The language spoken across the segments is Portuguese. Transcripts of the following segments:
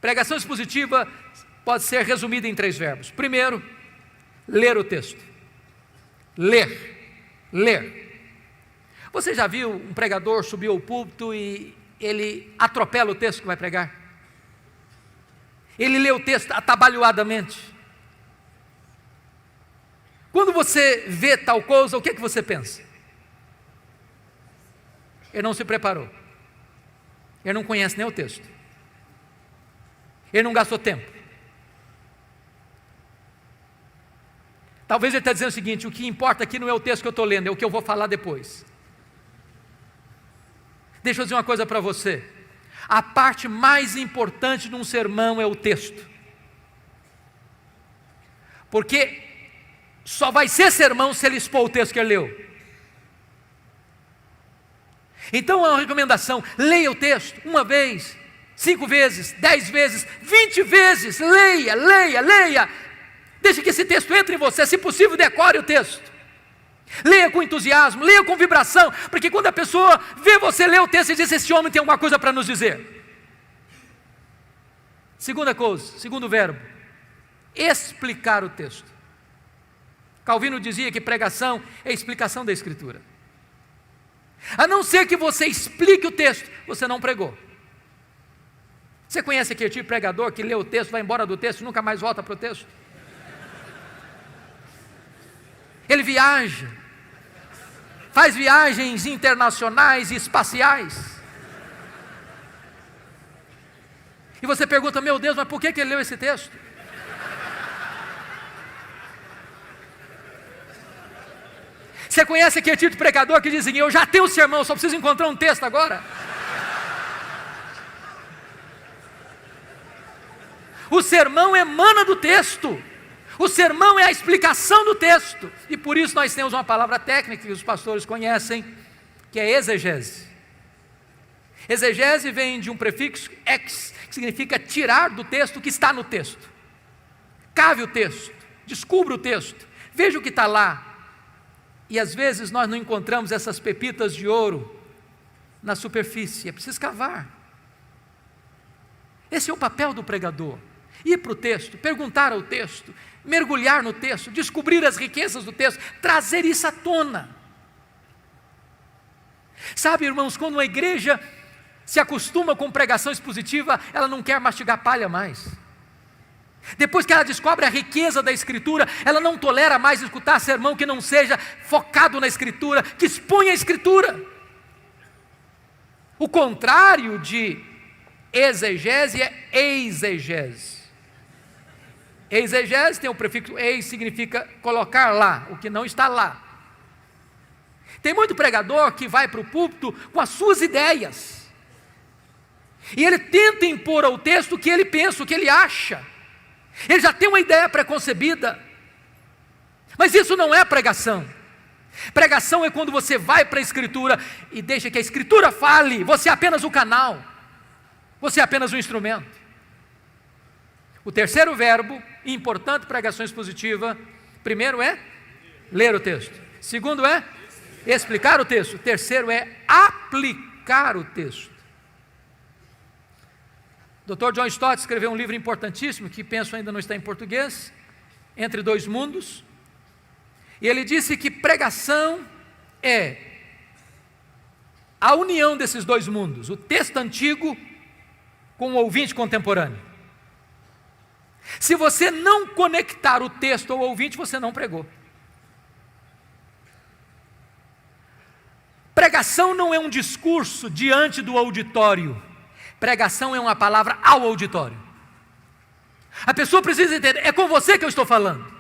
Pregação expositiva pode ser resumida em 3 verbos. Primeiro, ler o texto. Ler. Você já viu um pregador subir ao púlpito e ele atropela o texto que vai pregar? Ele lê o texto atabalhoadamente. Quando você vê tal coisa, o que você pensa? Ele não se preparou. Ele não conhece nem o texto. Ele não gastou tempo. Talvez ele está dizendo o seguinte: o que importa aqui não é o texto que eu estou lendo, é o que eu vou falar depois. Deixa eu dizer uma coisa para você. A parte mais importante de um sermão é o texto. Porque só vai ser sermão se ele expor o texto que ele leu. Então é uma recomendação: leia o texto 1 vez, 5 vezes, 10 vezes, 20 vezes. Leia. Deixe que esse texto entre em você. Se possível, decore o texto. Leia com entusiasmo, leia com vibração, porque quando a pessoa vê você ler o texto e diz: esse homem tem alguma coisa para nos dizer. Segunda coisa, segundo verbo, explicar o texto. Calvino dizia que pregação é explicação da Escritura. A não ser que você explique o texto, você não pregou. Você conhece aquele tipo de pregador que lê o texto, vai embora do texto e nunca mais volta para o texto? Ele viaja, faz viagens internacionais e espaciais. E você pergunta: meu Deus, mas por que ele leu esse texto? Você conhece aquele tipo de pregador que diz assim: eu já tenho o sermão, só preciso encontrar um texto agora? O sermão emana do texto. O sermão é a explicação do texto. E por isso nós temos uma palavra técnica que os pastores conhecem, que é exegese. Exegese vem de um prefixo ex, que significa tirar do texto o que está no texto. Cave o texto, descubra o texto, veja o que está lá. E às vezes nós não encontramos essas pepitas de ouro na superfície, é preciso cavar. Esse é o papel do pregador: ir para o texto, perguntar ao texto, mergulhar no texto, descobrir as riquezas do texto, trazer isso à tona. Sabe, irmãos, quando uma igreja se acostuma com pregação expositiva, ela não quer mastigar palha mais. Depois que ela descobre a riqueza da Escritura, ela não tolera mais escutar sermão que não seja focado na Escritura, que exponha a Escritura. O contrário de exegese é exegese. Exegese tem o prefixo eis, significa colocar lá, o que não está lá. Tem muito pregador que vai para o púlpito com as suas ideias, e ele tenta impor ao texto o que ele pensa, o que ele acha. Ele já tem uma ideia preconcebida, mas isso não é pregação. Pregação é quando você vai para a Escritura e deixa que a Escritura fale, você é apenas o canal, você é apenas o instrumento. O terceiro verbo, importante pregação expositiva: primeiro é ler o texto, segundo é explicar o texto, terceiro é aplicar o texto. Dr. John Stott escreveu um livro importantíssimo, que penso ainda não está em português, Entre Dois Mundos, e ele disse que pregação é a união desses dois mundos, o texto antigo com o ouvinte contemporâneo. Se você não conectar o texto ao ouvinte, você não pregou. Pregação não é um discurso diante do auditório. Pregação é uma palavra ao auditório. A pessoa precisa entender: é com você que eu estou falando.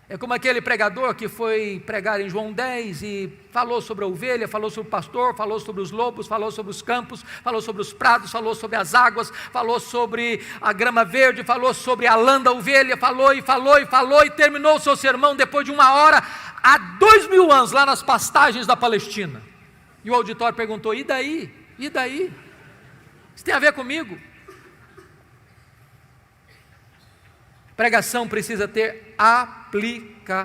É como aquele pregador que foi pregar em João 10 e falou sobre a ovelha, falou sobre o pastor, falou sobre os lobos, falou sobre os campos, falou sobre os prados, falou sobre as águas, falou sobre a grama verde, falou sobre a lã da ovelha, falou e terminou o seu sermão depois de 1 hora, há 2000 anos, lá nas pastagens da Palestina. E o auditório perguntou: e daí? E daí? Isso tem a ver comigo? Pregação precisa ter aplicação.